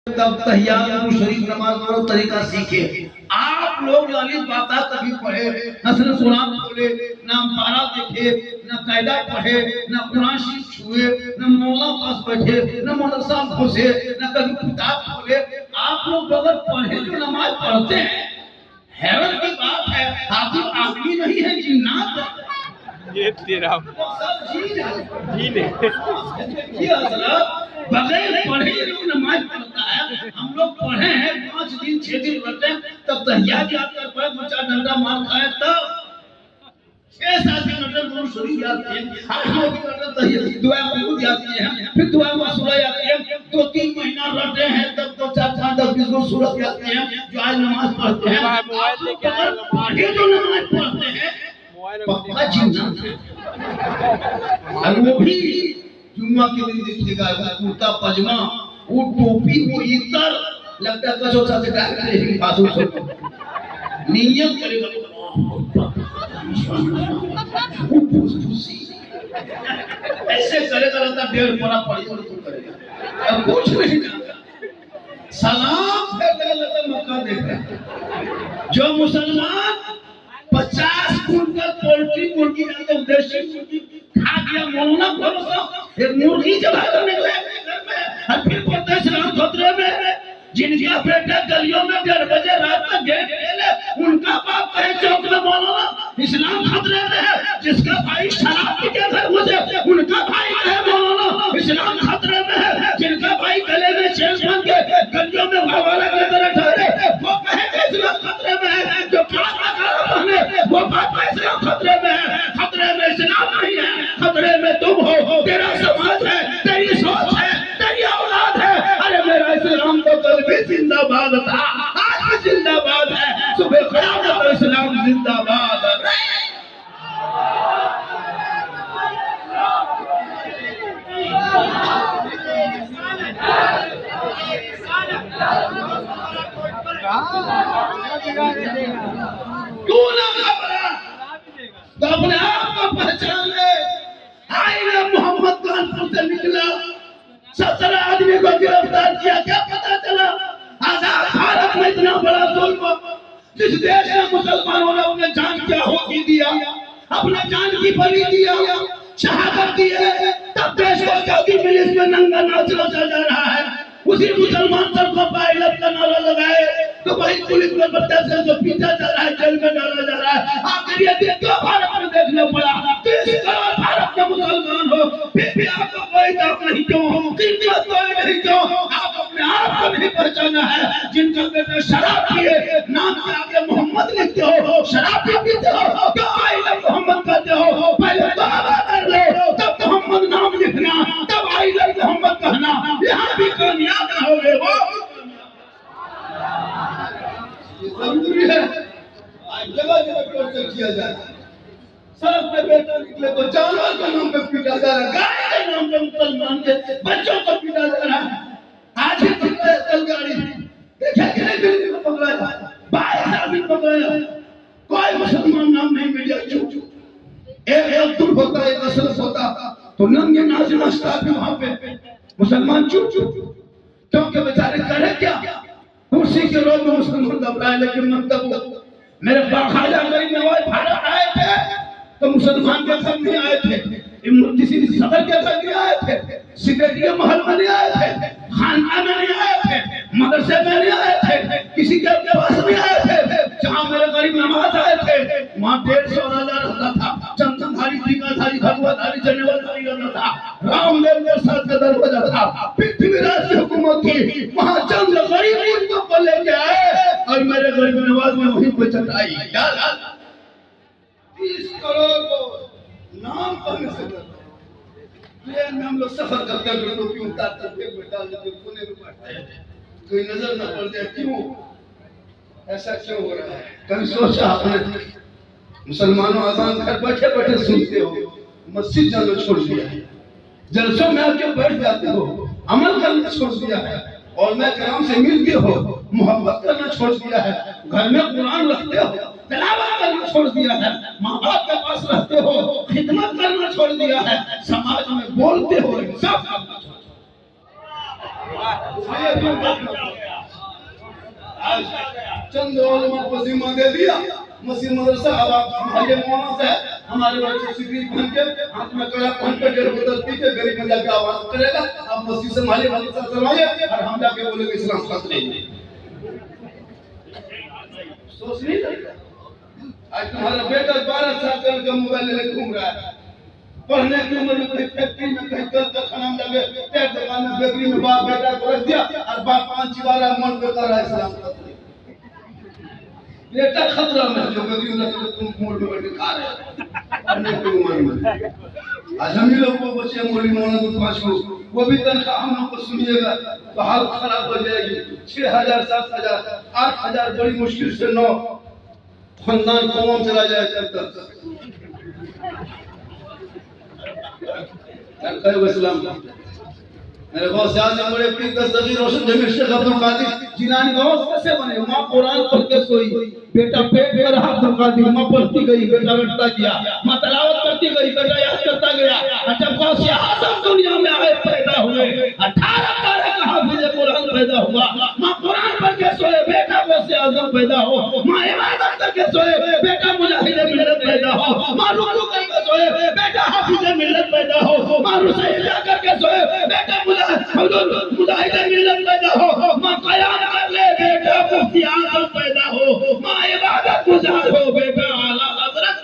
तब तहियातुल शरीफ नमाज वाला तरीका सीखे। आप लोग वाली बातें कभी पढ़े नस्ल कुरान खोले ना पारा देखे ना कायदा पढ़े ना कुरान शरीफ छुए ना मौला पास बैठे ना मदरसा घुसे ना कभी किताब खोले। आप लोग बगैर पढ़े जो नमाज पढ़ते हैं, हैरत की बात है। आप लोग आदमी नहीं है, जिन्नात है। ये तेरा सब जीन है। जीन है। देखिए हजरत, बगैर पढ़े लोग नमाज पढ़ता है। हम लोग पढ़े हैं 5 दिन 6 दिन पढ़ते हैं, तब तहियात याद कर पाए, बच्चा डंडा मार खाए तब 6-7 दिन नमाज शरीफ याद किए, 8 दिन तहियात दुआ कबूल याद किए हैं, फिर दुआ मसूरा याद किए हैं, 2-3 महीना रटे हैं, तब तो 4-5-10 सूरत याद किए हैं जो आज नमाज पढ़ते हैं। मोबाइल लेके आए, पढ़े जो नमाज पढ़ते हैं पक्का जिन्नात है। और वो भी जुम्मा के दिन देखिएगा, वो कुर्ता पजामा, वो टोपी, वो इतर लगता है कसो साथे डालते हैं पासों से नियत करेगा वो फुसफुसी ऐसे करेगा, लगता 1.5 परा पड़ी और तू करेगा अब कुछ नहीं जानता। सलाम फेर लगता मक्का देख रहा। जो मुसलमान 50 कुंटल पोल्ट्री मुर्गी डालते देशी मुर्गी खा गया, मौलाना भरोसा एक मुर्गी जब बाहर निकले घर में और फिर बोलते हैं इस्लाम खतरे में। जिनका बेटा गलियों में 1:30 बजे रात तक गेट खेले, उनका बाप कहे चौक में मौलाना इस्लाम खतरे में है। जिसका भाई शराब पी के घर घुसे, उनका भाई कहे मौलाना इस्लाम खतरे में है। जिनका भाई गले में चेन बांध के गलियों में हवाला की तरह ठहरे, वो कहे इस्लाम खतरे में है। जो काला पहने वो बाप इस्लाम खतरे में है। खतरे में इस्लाम नहीं है, खतरे में तुम हो, तेरा समाज है, तेरी सोच है, तेरी औलाद है। अरे मेरा इस्लाम तो कल भी जिंदाबाद था, आज भी जिंदाबाद है, सुबह क़यामत तो इस्लाम जिंदाबाद है। तू ना घबरा, तो अपने आप को पहचान ले। आईना मोहम्मद कानपुर से निकला, 17 आदमी को गिरफ्तार किया, क्या पता चला आजाद भारत में इतना बड़ा जुल्म। जिस देश में मुसलमानों ने अपने जान की आहुति दिया, अपने जान की बलि दिया, शहादत दी है, तब देश को सऊदी मिलिस में नंगा नाच रचा जा रहा है। उसी मुसलमान सर को पायलट का नारा लगाए तो भाई पुलिस में बच्चा से जो पीछा जा रहा है, जेल में डाला जा रहा है। आखिर ये देख क्यों भारत में देखने पड़ा? 30 करोड़ भारत के मुसलमान हो, फिर भी आपको कोई दाव नहीं क्यों? किल्लत कोई नहीं क्यों? आप अपने आप को नहीं पहचाना है। जिनका बेटे शराब पिए, नाम के आगे मोहम्मद लिखते हो, शराब भी पीते हो, क्यों आईना मोहम्मद कहते हो? पहले तौबा कर लो, तब मोहम्मद नाम लिखना, तब आईना मोहम्मद कहना। यहाँ भी कामयाब ना होगे वो जरूरी है। आज जगह जगह टॉर्चर किया जाए, सड़क पे बेटा निकले तो जानवर के नाम पे पीटा जा रहा है, गाय के नाम पे मुसलमान के बच्चों को पीटा जा रहा है। आज ही कल गाड़ी देखा कि नहीं, दिल्ली में पकड़ा था 22 आदमी पकड़ा, कोई मुसलमान नाम नहीं मिला। चुप एक अब्दुल होता, एक अशरफ होता, तो नंगे नाच नाचता भी वहां पे मुसलमान चुप क्योंकि बेचारे करे क्या? कुर्सी के रोग में मुसलमान घबराए। लेकिन मतलब मेरे बाखाजा गरीब नवाज भारत आए थे तो मुसलमान के घर नहीं आए थे, किसी सदर के घर नहीं आए थे, सिकरिया महल में नहीं आए थे, खानका में नहीं आए थे, मदरसे में नहीं आए थे, किसी के पास नहीं आए थे। जहाँ मेरे गरीब नवाज आए थे वहाँ 150 राजा रहता था, चंदनधारी, टीकाधारी, भगवाधारी, जनेवाधारी रहता था, रामदेव के साथ का दरवाजा था, पृथ्वीराज की हुकूमत थी। वहाँ चंद गरीब मुर्दों को लेके आए और मेरे गरीब नवाज में वहीं पे चटाई। 30 करोड़ को नाम कहने से प्लेन में हम लोग सफर करते हैं, टोपी उतारते हैं, बेटा कोने में बैठते हैं, कोई नजर न पड़ जाए। क्यों ऐसा क्यों हो रहा है? कभी सोचा आपने? मुसलमानों अजान घर बैठे बैठे सुनते हो, मस्जिद जाना छोड़ दिया है, जलसों में आके बैठ जाते हो, अमल करना छोड़ दिया है, और मैं कराम से मिलते हो, मोहब्बत करना छोड़ दिया है, घर में कुरान रखते हो, तिलावत करना छोड़ दिया है, माँ बाप के पास रहते हो, खिदमत करना छोड़ दिया है, समाज में बोलते हो, सब करना छोड़ दिया। आज चंद उलमा को जिम्मा दे दिया, मसीह मदरसा अब आप संभालिए मौलाना से, हमारे बच्चे सिकरी पहन के हाथ में कड़ा पहन के डेढ़ बोतल पी के गरीब में जाके आवाज करेगा, आप मसीह संभालिए मदरसा संभालिए, और हम जाके बोलेंगे इस्लाम खत्म नहीं। सोच नहीं लगता आज तुम्हारा बेटा 12 साल का मोबाइल लेकर घूम रहा है, पढ़ने की उम्र में कहीं फैक्ट्री में कहीं कल का खाना में लगे, तेरे दुकान में बेकरी में बाप बेटा को रख दिया और बाप 5 बार मन पे कर रहा है इस्लाम खत्म। बेटा खतरा में जो बेकरी में लगे तुम मोड़ में बैठे खा रहे हो पढ़ने की उम्र में। आज हम ही लोग को बचे मोड़ी मौलाना को 5 को, वो भी तनख्वाह हम लोग को सुनिएगा तो हाल खराब हो जाएगी। 6000 7000 8000 बड़ी मुश्किल से 9 खानदान कौम चला जाए तब तक मेरे बहुत ज्यादा बड़े पीर दस्तगीर रोशन जमीर शेख अब्दुल कादिर जिलानी गौस कैसे बने? मां कुरान पढ़ के सोई, बेटा पेट में रहा अब्दुल कादिर, मां पढ़ती गई, बेटा रटता गया, मां तिलावत करती गई, बेटा याद करता गया। जब गौस आजम दुनिया में आए पैदा हुए, 18 पारे का हाफिज कुरान पैदा हुआ, मां कुरान पढ़ के सोए, बेटा गौस आजम पैदा हो, मां इबादत करके सोए, बेटा मुजाहिद मिल्लत पैदा हो, मां रुकू करके सोए, बेटा हाफिज मिल्लत पैदा हो, मां रुसैया करके सोए, बेटा मुजाहिद मिल्लत पैदा हो, मां कयाम कर ले, बेटा मुफ्ती आजम पैदा हो, मां इबादत गुजार हो, बेटा आला हजरत।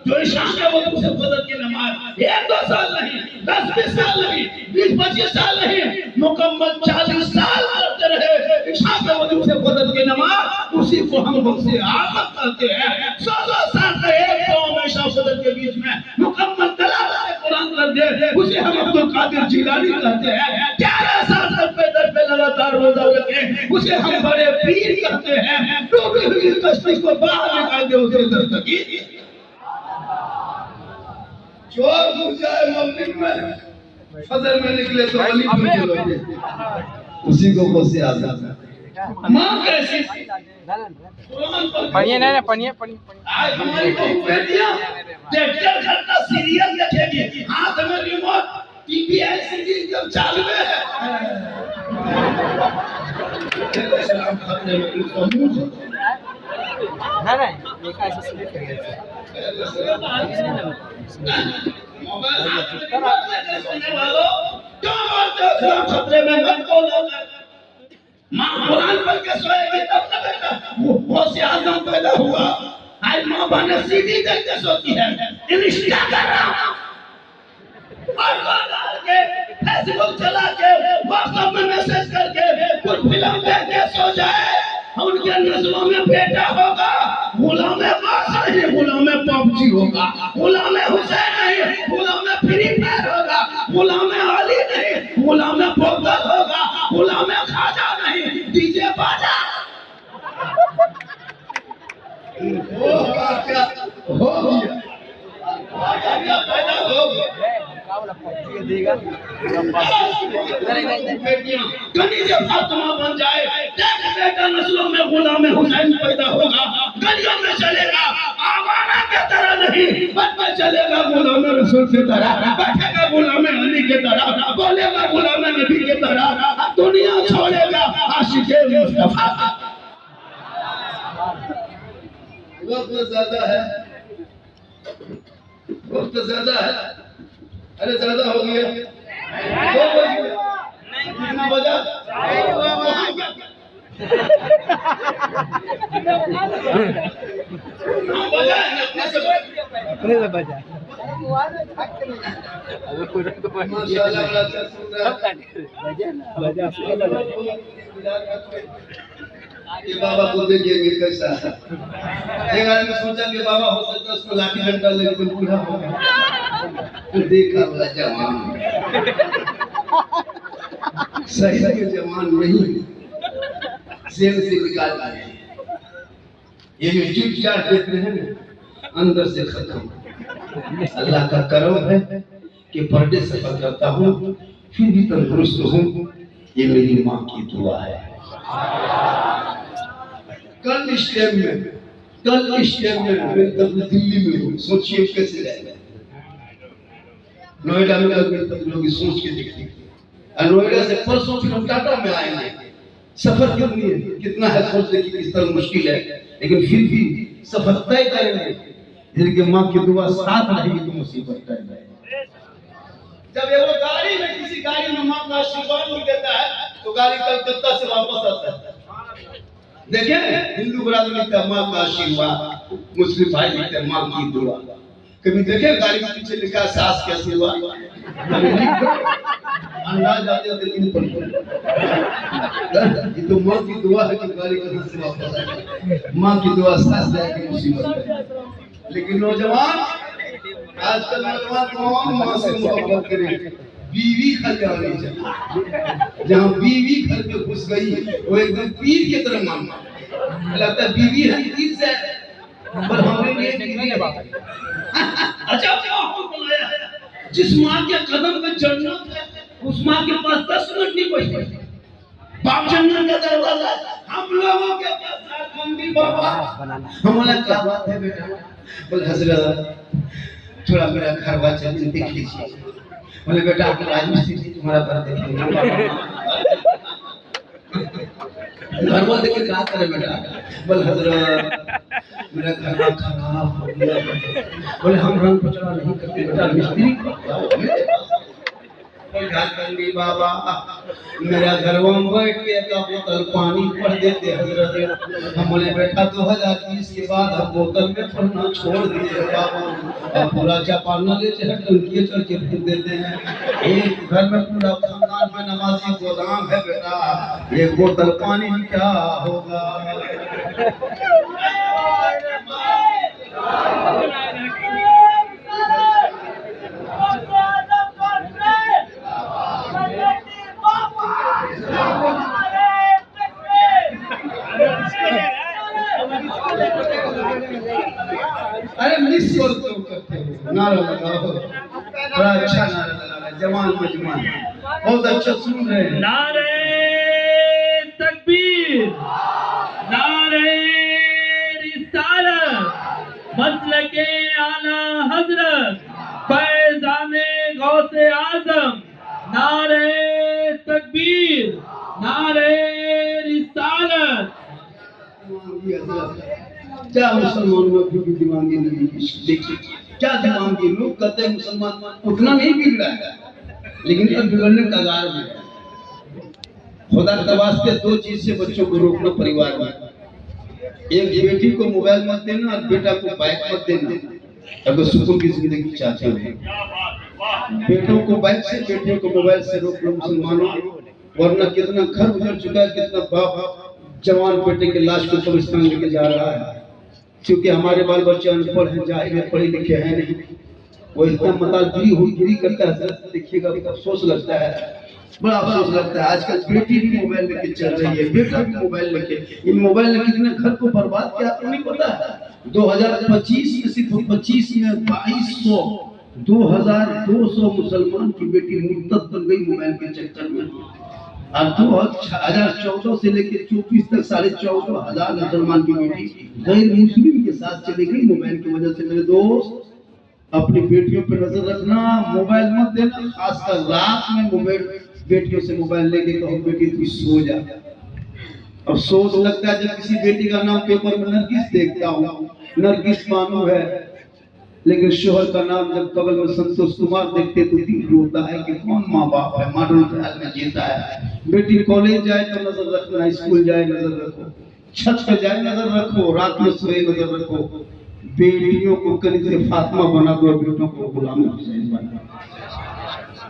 जो ईशान के वक्त से फजर की नमाज 1-2 साल नहीं, 10-20 साल नहीं, 20-25 साल नहीं, मुकम्मल 40 साल करते रहे ईशान के वक्त से फजर की नमाज, उसी को हम गौसे आजम कहते हैं। 16 साल का एक कौम ईशा फजर के बीच में मुकम्मल तिलावत कुरान कर दे, उसे हम अब्दुल कादिर जिलानी कहते हैं। 11 साल तक पैदल पे लगातार रोजा रखे, उसे हम बड़े पीर कहते हैं। डूबी हुई कश्ती को बाहर निकाल दे, उसे दस्तगीर। चोर घुस जाए मस्जिद में, फजर में निकले तो वली बन के लौटे, उसी को गौसे आजम। मां कैसी पढ़िए ना पढ़िए आज हमारी बहू बेटियां ट्रैक्टर घर का सीरियल देखेगी, हाथ में रिमोट, टीवी एलसीडी जब चालू है सलाम खतरे में उसका मुंह ना ये का ऐसे सिलेक्ट कर गया मोबाइल सुनने वालों क्यों बोलते हो सलाम खतरे में? मत बोलो। मां कुरान पढ़ के सोएगी तब ना बेटा गौसे आजम पैदा हुआ। आज मां बहने सीधी देख के सोती है, इंस्टाग्राम के फेसबुक चला के व्हाट्सएप में मैसेज करके कुछ फिल्म देख के सो जाए, उनके नस्लों में बेटा होगा गुलाम बादशाह नहीं, गुलाम पबजी होगा, गुलाम हुसैन नहीं, गुलाम फ्री फायर होगा, गुलाम अली नहीं, गुलाम पोगल होगा, गुलाम खाजा नहीं, डीजे बाजा क्या हो गया पैदा हो गया। फातिमा बन जाए, बेटा नस्लों में गुलाम हुसैन पैदा होगा, गलियों में चलेगा आवारा की तरह नहीं, बट में चलेगा गुलाम रसूल की तरह, बैठेगा गुलाम अली की तरह, बोलेगा गुलाम नबी की तरह, दुनिया छोड़ेगा आशिक़े मुस्तफा। वक्त ज्यादा है, वक्त ज्यादा है, अरे ज्यादा हो गया, 2 बज गए, कितना बजा? ये बाबा को देखेंगे कैसा है। एक आदमी सोचा कि बाबा हो सकता है उसको लाठी डंडा लेके तो बूढ़ा होगा, तो देखा वाला जवान सही के जवान नहीं, जेल से निकाल दिए। ये जो चिट चाट देख रहे हैं ना, अंदर से खत्म। अल्लाह का करम है कि बर्थडे सफर करता हूँ, फिर भी तंदुरुस्त हूँ। ये मेरी माँ की दुआ है। कल इस टाइम में मैं तब दिल्ली में हूँ, सोचिए कैसे जाएगा। नोएडा में लोग सोच के देखते हैं, नोएडा से परसों फिर हम टाटा में आएंगे। सफर कितनी है, कितना है सोचने की किस तरह मुश्किल है, लेकिन फिर भी सफर तय करेंगे। जिनके माँ की दुआ साथ रहेगी तो मुसीबत टल जाएगी। जब वो गाड़ी में किसी गाड़ी में माँ का आशीर्वाद नहीं देता है तो गाड़ी कलकत्ता से वापस आता है। देखें, हिंदू बरादरी का माँ का आशीर्वाद, मुस्लिम भाई लिखते हैं माँ की दुआ। कभी देखे गाड़ी के पीछे लिखा सास के आशीर्वाद? अंदाज आते होते दिन पर ये तो माँ की दुआ है कि गाड़ी कहाँ से वापस आए। माँ की दुआ सास जाएगी मुसीबत है। लेकिन नौजवान, आजकल नौजवान कौन माँ से मोहब्बत करे? बीवी घर जानी चाहिए। जहाँ बीवी घर में घुस गई वो एकदम पीर की तरह मानना लगता है। बीवी है पीर से, पर हमने ये देखने बात अच्छा बुलाया है। जिस माँ के कदम पे चढ़ना उस माँ के पास 10 मिनट नहीं पहुंचते। बाप जन्नत का दरवाजा, हम लोगों के पास मंदिर बाबा। हमारा क्या बात है बेटा? बोले हजरत थोड़ा मेरा घर वाचा देख लीजिए। बोले बेटा आप राजमिस्त्री तुम्हारा घर देखेंगे। घर वाले देख के क्या करे बेटा? बोले हजरत मेरा घर खराब हो गया। बोले हम रंग पचड़ा नहीं करते बेटा, मिस्त्री बाबा मेरा घर में बैठ के का बोतल पानी पढ़ देते हजरत। हम बोले बेटा 2020 के बाद हम बोतल में पढ़ना छोड़ दिए बाबा। अब पूरा जापान ले टंकी चल के फिर देते हैं। एक घर में पूरा खानदान में नमाजी गोदाम है बेटा, एक बोतल पानी में क्या होगा? अरे मिस करते हो, नारा लगाओ, बड़ा अच्छा नारा लगा, जवान मजमान बहुत अच्छा सुन रहे हैं। नारे तकबीर, नारे रिसालत, मसलके आला हजरत, फैज़ाने गौसे आज़म। नारे तकबीर, नारे रिसालत। क्या मुसलमानों में भी दिमागी नहीं? देखिए क्या दिमागी लोग कहते हैं मुसलमान उतना नहीं बिगड़ा है, लेकिन अब बिगड़ने का कगार में है। खुदा के वास्ते 2 चीज से बच्चों को रोकना परिवार में। एक बेटी को मोबाइल मत देना और बेटा को बाइक मत देना अगर सुकून की जिंदगी चाहते हो। बेटों को बाइक से, बेटियों को मोबाइल से रोक लो मुसलमानों, वरना कितना घर उजड़ चुका है, कितना बाप जवान बेटे के लाश को कब्रिस्तान लेके जा रहा है। क्योंकि हमारे बाल बच्चे अनपढ़ हैं, जाहिल पढ़े लिखे हैं नहीं, वो इतना मतालगिरी करता है। देखिएगा अफसोस लगता है, बड़ा अफसोस लगता है। आजकल बेटी भी मोबाइल लेके चल रही है, बेटा भी मोबाइल लेके। इन मोबाइल ने कितने घर को बर्बाद किया आपको नहीं पता है? 2025 में सिर्फ 25 में 2200 मुसलमान की बेटी मुर्तद बन गई मोबाइल के चक्कर में। और 2014 से लेकर 24 तक 14,500 मुसलमान की बेटी गैर मुस्लिम के साथ चली गई मोबाइल की वजह से। मेरे दोस्त अपनी बेटियों पर नजर रखना, मोबाइल मत देना, खासकर रात में मोबाइल बेटियों से मोबाइल लेके कहो बेटी तू सो जा। अफसोस लगता है जब किसी बेटी का नाम पेपर में नरगिस देखता हूँ, नरगिस मानू है, लेकिन शोहर का नाम जब बगल में संतोष कुमार देखते तो दिल रोता है कि कौन माँ बाप है, मॉडल ख्याल में जीता है। बेटी कॉलेज जाए तो नजर रखना, स्कूल जाए नजर रखो, छत पे जाए नजर रखो, रात में सोए नजर रखो। बेटियों को कलीज़े फातिमा बना दो, बेटों को गुलाम हुसैन बना दो।